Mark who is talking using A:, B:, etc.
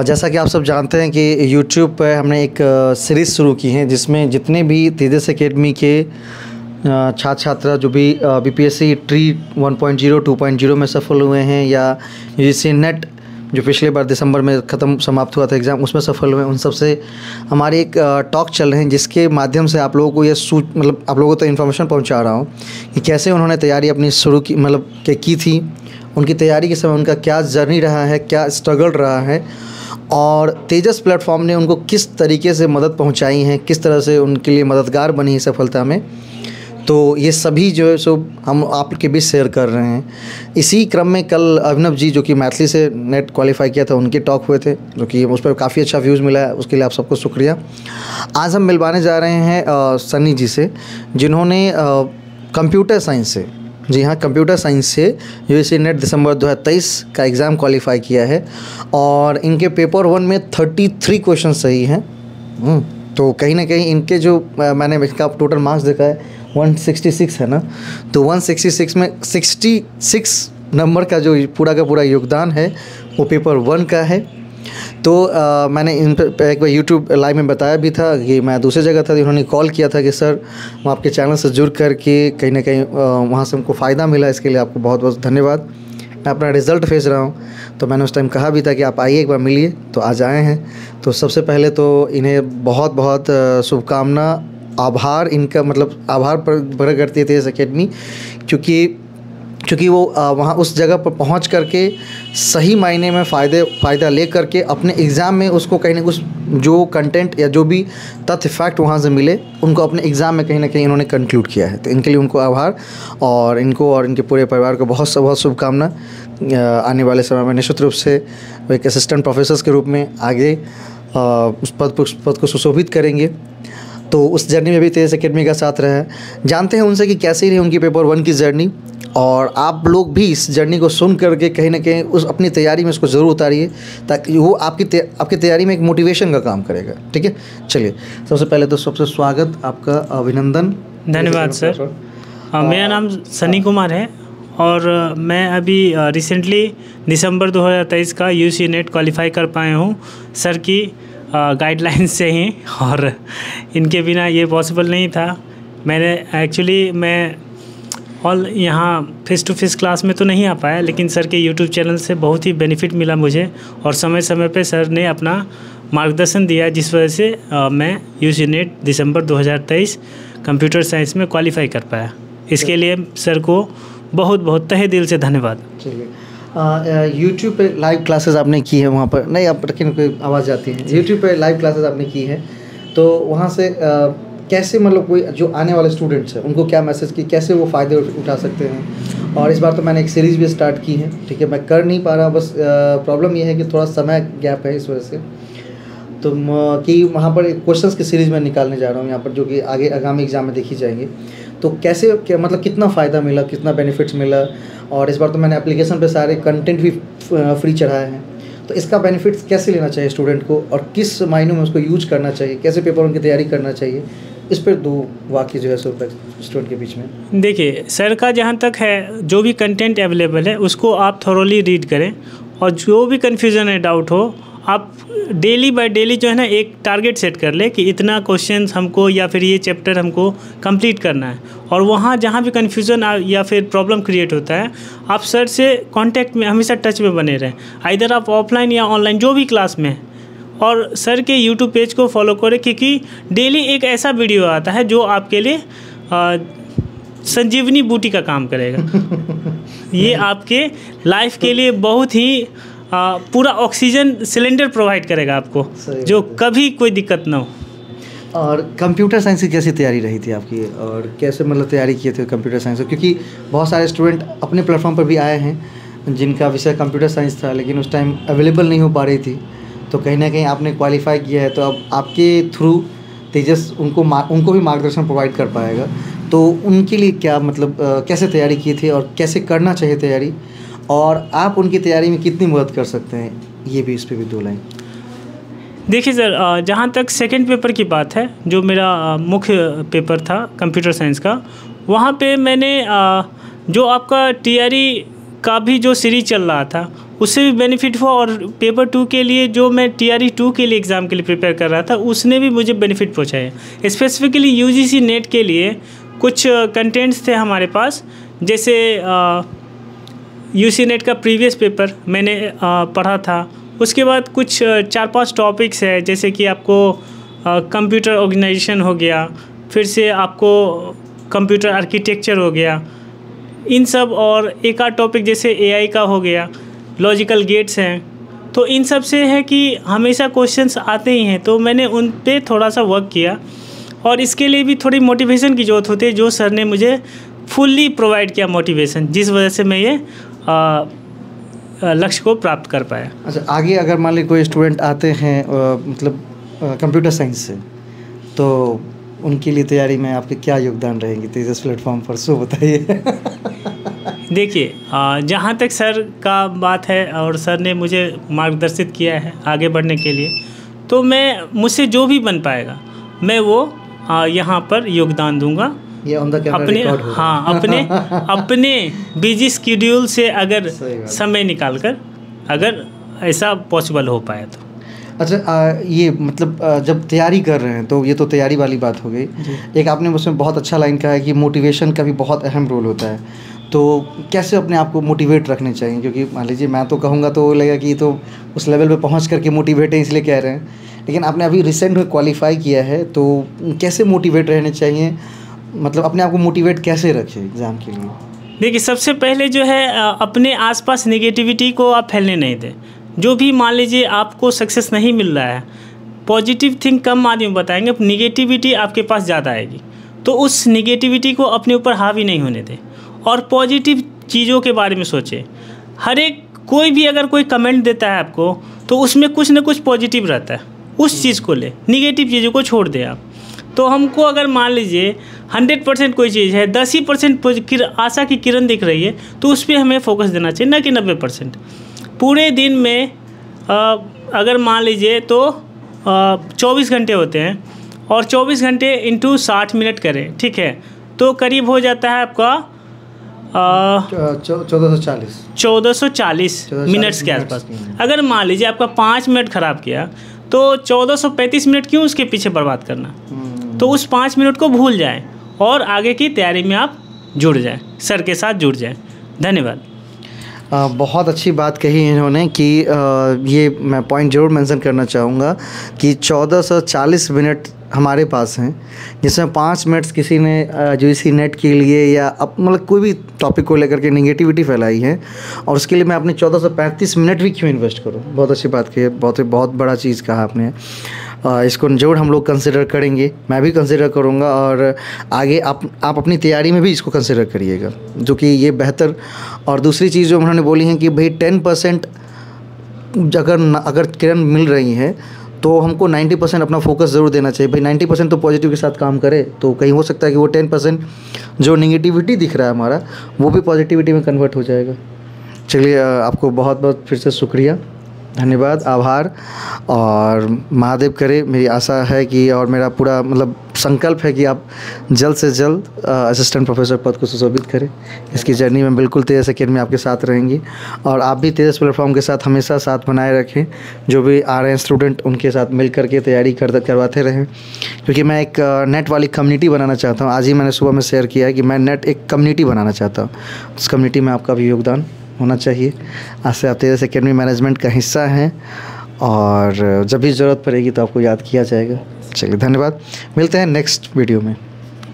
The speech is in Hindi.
A: जैसा कि आप सब जानते हैं कि YouTube पर हमने एक सीरीज़ शुरू की है जिसमें जितने भी तेजस एकेडमी के छात्र छात्रा जो भी BPSC ट्री 1.0 2.0 में सफल हुए हैं या UGC नेट जो पिछले बार दिसंबर में समाप्त हुआ था एग्ज़ाम उसमें सफल हुए, उन सब से हमारे एक टॉक चल रहे हैं जिसके माध्यम से आप लोगों को ये मतलब आप लोगों को तो इन्फॉर्मेशन पहुंचा रहा हूं कि कैसे उन्होंने तैयारी अपनी शुरू की की थी, उनकी तैयारी के समय उनका क्या जर्नी रहा है, क्या स्ट्रगल रहा है और तेजस प्लेटफॉर्म ने उनको किस तरीके से मदद पहुंचाई है, किस तरह से उनके लिए मददगार बनी है सफलता में। तो ये सभी जो है सो हम आपके बीच शेयर कर रहे हैं। इसी क्रम में कल अभिनव जी जो कि मैथिली से नेट क्वालिफाई किया था उनके टॉक हुए थे जो कि उस पर काफ़ी अच्छा व्यूज़ मिला है, उसके लिए आप सबको शुक्रिया। आज हम मिलवाने जा रहे हैं सनी जी से जिन्होंने कंप्यूटर साइंस से, जी हाँ कंप्यूटर साइंस से UGC नेट दिसंबर 2023 का एग्ज़ाम क्वालिफाई किया है और इनके पेपर 1 में 33 क्वेश्चन सही हैं। तो कहीं ना कहीं इनके जो मैंने इसका टोटल मार्क्स देखा है 166 है ना, तो 166 में 66 नंबर का जो पूरा का पूरा योगदान है वो पेपर 1 का है। तो मैंने इन पर एक बार YouTube लाइव में बताया भी था कि मैं दूसरी जगह था, उन्होंने कॉल किया था कि सर मैं आपके चैनल से जुड़ करके कहीं ना कहीं वहाँ से हमको फ़ायदा मिला, इसके लिए आपको बहुत बहुत धन्यवाद। मैं अपना रिज़ल्ट भेज रहा हूँ, तो मैंने उस टाइम कहा भी था कि आप आइए एक बार मिलिए, तो आज आए हैं। तो सबसे पहले तो इन्हें बहुत बहुत शुभकामना, आभार इनका, मतलब आभार प्रकट करती है तेजस एकेडमी क्योंकि वो वहाँ उस जगह पर पहुँच करके सही मायने में फ़ायदा ले करके अपने एग्ज़ाम में उसको कहीं ना कुछ जो कंटेंट या जो भी तथ्य फैक्ट वहाँ से मिले उनको अपने एग्ज़ाम में कहीं ना कहीं इन्होंने कंक्लूड किया है। तो इनके लिए उनको आभार और इनको और इनके पूरे परिवार को बहुत बहुत शुभकामना। आने वाले समय में निश्चित रूप से वो एक असिस्टेंट प्रोफेसर के रूप में आगे उस पद को सुशोभित करेंगे। तो उस जर्नी में भी तेजस एकेडमी का साथ रहा है। जानते हैं उनसे कि कैसी रही उनकी पेपर 1 की जर्नी और आप लोग भी इस जर्नी को सुन करके कहीं ना कहीं उस अपनी तैयारी में उसको ज़रूर उतारिए ताकि वो आपकी तैयारी में एक मोटिवेशन का काम करेगा। ठीक है, चलिए सबसे पहले तो सबसे स्वागत आपका, अभिनंदन।
B: धन्यवाद सर। मेरा नाम सनी कुमार है और मैं अभी रिसेंटली दिसंबर 2023 का UGC नेट क्वालिफाई कर पाया हूँ सर की गाइडलाइंस से ही, और इनके बिना ये पॉसिबल नहीं था। मैं यहाँ फेस टू फेस क्लास में तो नहीं आ पाया, लेकिन सर के YouTube चैनल से बहुत ही बेनिफिट मिला मुझे और समय समय पे सर ने अपना मार्गदर्शन दिया जिस वजह से मैं UGC नेट दिसंबर 2023 कंप्यूटर साइंस में क्वालिफाई कर पाया। इसके लिए सर को बहुत बहुत तहे दिल से धन्यवाद।
A: YouTube पे लाइव क्लासेस आपने की है, वहाँ पर नहीं आप रखें कोई आवाज़ आती है। YouTube पे लाइव क्लासेस आपने की है, तो वहाँ से कैसे मतलब कोई जो आने वाले स्टूडेंट्स हैं उनको क्या मैसेज की, कैसे वो फ़ायदे उठा सकते हैं। और इस बार तो मैंने एक सीरीज़ भी स्टार्ट की है, ठीक है, मैं कर नहीं पा रहा, बस प्रॉब्लम ये है कि थोड़ा समय गैप है इस वजह से। तो कि वहाँ पर क्वेश्चंस की सीरीज़ में निकालने जा रहा हूँ यहाँ पर जो कि आगे आगामी एग्ज़ाम में देखी जाएंगे। तो कैसे मतलब कितना फ़ायदा मिला, कितना बेनिफिट्स मिला, और इस बार तो मैंने एप्लीकेशन पे सारे कंटेंट भी फ्री चढ़ाए हैं। तो इसका बेनिफिट्स कैसे लेना चाहिए स्टूडेंट को और किस मायनों में उसको यूज करना चाहिए, कैसे पेपर उनकी तैयारी करना चाहिए, इस पर 2 वाक्य जो है सो स्टूडेंट के बीच में।
B: देखिए सर का जहाँ तक है जो भी कंटेंट अवेलेबल है उसको आप थॉरोली रीड करें और जो भी कन्फ्यूज़न है, डाउट हो, आप डेली बाय डेली जो है ना एक टारगेट सेट कर ले कि इतना क्वेश्चंस हमको या फिर ये चैप्टर हमको कंप्लीट करना है। और वहाँ जहाँ भी कन्फ्यूज़न या फिर प्रॉब्लम क्रिएट होता है आप सर से कांटेक्ट में हमेशा टच में बने रहें, आइदर आप ऑफलाइन या ऑनलाइन जो भी क्लास में, और सर के YouTube पेज को फॉलो करें क्योंकि डेली एक ऐसा वीडियो आता है जो आपके लिए संजीवनी बूटी का काम करेगा। ये आपके लाइफ के लिए बहुत ही पूरा ऑक्सीजन सिलेंडर प्रोवाइड करेगा आपको, जो कभी कोई दिक्कत ना हो।
A: और कंप्यूटर साइंस की कैसी तैयारी रही थी आपकी और कैसे मतलब तैयारी किए थे कंप्यूटर साइंस, क्योंकि बहुत सारे स्टूडेंट अपने प्लेटफॉर्म पर भी आए हैं जिनका विषय कंप्यूटर साइंस था लेकिन उस टाइम अवेलेबल नहीं हो पा रही थी, तो कहीं ना कहीं आपने क्वालिफाई किया है, तो अब आपके थ्रू तेजस उनको भी मार्गदर्शन प्रोवाइड कर पाएगा। तो उनके लिए क्या मतलब कैसे तैयारी की थी और कैसे करना चाहिए तैयारी, और आप उनकी तैयारी में कितनी मदद कर सकते हैं, ये भी इस पर भी 2 लाइन।
B: देखिए सर, जहाँ तक सेकंड पेपर की बात है, जो मेरा मुख्य पेपर था कंप्यूटर साइंस का, वहाँ पे मैंने जो आपका TRE का भी जो सीरीज चल रहा था उससे भी बेनिफिट हुआ, और पेपर 2 के लिए जो मैं TRE 2 के लिए एग्ज़ाम के लिए प्रिपेयर कर रहा था उसने भी मुझे बेनिफिट पहुँचाया। स्पेसिफिकली UGC नेट के लिए कुछ कंटेंट्स थे हमारे पास, जैसे UC नेट का प्रीवियस पेपर मैंने पढ़ा था। उसके बाद कुछ 4-5 टॉपिक्स है, जैसे कि आपको कंप्यूटर ऑर्गेनाइजेशन हो गया, फिर से आपको कंप्यूटर आर्किटेक्चर हो गया, इन सब, और एक आध टॉपिक जैसे AI का हो गया, लॉजिकल गेट्स हैं। तो इन सब से है कि हमेशा क्वेश्चंस आते ही हैं, तो मैंने उन पे थोड़ा सा वर्क किया, और इसके लिए भी थोड़ी मोटिवेशन की ज़रूरत होती है, जो सर ने मुझे फुल्ली प्रोवाइड किया मोटिवेशन, जिस वजह से मैं ये लक्ष्य को प्राप्त कर पाया।
A: अच्छा, आगे अगर मान लीजिए कोई स्टूडेंट आते हैं मतलब कंप्यूटर साइंस से, तो उनके लिए तैयारी में आपके क्या योगदान रहेंगे तेजस प्लेटफॉर्म पर, सो बताइए।
B: देखिए, जहाँ तक सर का बात है और सर ने मुझे मार्गदर्शित किया है आगे बढ़ने के लिए, तो मैं मुझसे जो भी बन पाएगा मैं वो यहाँ पर योगदान दूंगा।
A: ये ऑन द कैमरा रिकॉर्ड होगा।
B: हाँ, अपने बिजी स्केड्यूल से अगर समय निकाल कर, अगर ऐसा पॉसिबल हो पाए तो।
A: अच्छा, ये मतलब जब तैयारी कर रहे हैं तो ये तो तैयारी वाली बात हो गई। एक आपने उसमें बहुत अच्छा लाइन कहा है कि मोटिवेशन का भी बहुत अहम रोल होता है, तो कैसे अपने आप को मोटिवेट रखने चाहिए? क्योंकि मान लीजिए मैं तो कहूँगा तो लगेगा कि तो उस लेवल पे पहुँच करके मोटिवेट है इसलिए कह रहे हैं, लेकिन आपने अभी रिसेंट में क्वालिफाई किया है, तो कैसे मोटिवेट रहने चाहिए, मतलब अपने आप को मोटिवेट कैसे रखें एग्ज़ाम के लिए?
B: देखिए, सबसे पहले जो है अपने आसपास नेगेटिविटी को आप फैलने नहीं दें। जो भी मान लीजिए आपको सक्सेस नहीं मिल रहा है, पॉजिटिव थिंग कम आदमी बताएंगे, नेगेटिविटी आपके पास ज़्यादा आएगी, तो उस नेगेटिविटी को अपने ऊपर हावी नहीं होने दें और पॉजिटिव चीज़ों के बारे में सोचें। हर एक कोई भी अगर कोई कमेंट देता है आपको, तो उसमें कुछ ना कुछ पॉजिटिव रहता है, उस चीज़ को ले, नेगेटिव चीज़ों को छोड़ दें आप। तो हमको अगर मान लीजिए 100% कोई चीज़ है, 10 ही % आशा की किरण दिख रही है, तो उस पर हमें फोकस देना चाहिए, ना कि 90%। पूरे दिन में अगर मान लीजिए तो 24 घंटे होते हैं, और 24 घंटे इंटू 60 मिनट करें, ठीक है, तो करीब हो जाता है आपका 1440 मिनट्स के आसपास। अगर मान लीजिए आपका 5 मिनट ख़राब किया, तो 1435 मिनट क्यों उसके पीछे बर्बाद करना? तो उस 5 मिनट को भूल जाएं और आगे की तैयारी में आप जुड़ जाएं, सर के साथ जुड़ जाएं। धन्यवाद।
A: बहुत अच्छी बात कही इन्होंने कि ये मैं पॉइंट ज़रूर मेंशन करना चाहूँगा कि 1440 मिनट हमारे पास हैं, जिसमें 5 मिनट्स किसी ने UGC नेट के लिए या मतलब कोई भी टॉपिक को लेकर के नेगेटिविटी फैलाई है, और उसके लिए मैं अपने 1435 मिनट भी क्यों इन्वेस्ट करूँ। बहुत अच्छी बात कही है, बहुत बड़ा चीज़ कहा आपने। इसको जरूर हम लोग कंसिडर करेंगे, मैं भी कंसिडर करूँगा, और आगे आप अपनी तैयारी में भी इसको कंसिडर करिएगा, जो कि ये बेहतर। और दूसरी चीज़ जो उन्होंने बोली है कि भाई 10% अगर किरण मिल रही है तो हमको 90% अपना फोकस ज़रूर देना चाहिए। भाई 90% तो पॉजिटिव के साथ काम करे, तो कहीं हो सकता है कि वो 10% जो नेगेटिविटी दिख रहा है हमारा, वो भी पॉजिटिविटी में कन्वर्ट हो जाएगा। चलिए, आपको बहुत बहुत फिर से शुक्रिया, धन्यवाद, आभार, और महादेव करे। मेरी आशा है कि, और मेरा पूरा मतलब संकल्प है कि आप जल्द से जल्द असिस्टेंट प्रोफेसर पद को सुशोभित करें। इसकी जर्नी में बिल्कुल तेजस अकेडमी आपके साथ रहेंगी, और आप भी तेजस प्लेटफॉर्म के साथ हमेशा साथ बनाए रखें। जो भी आ रहे हैं स्टूडेंट, उनके साथ मिल करके तैयारी करवाते रहें, क्योंकि मैं एक नेट वाली कम्युनिटी बनाना चाहता हूँ। आज ही मैंने सुबह में शेयर किया है कि मैं नेट एक कम्युनिटी बनाना चाहता हूँ। उस कम्युनिटी में आपका भी योगदान होना चाहिए। आज से आप तेजस अकेडमी मैनेजमेंट का हिस्सा हैं, और जब भी ज़रूरत पड़ेगी तो आपको याद किया जाएगा। चलिए, धन्यवाद, मिलते हैं नेक्स्ट वीडियो में।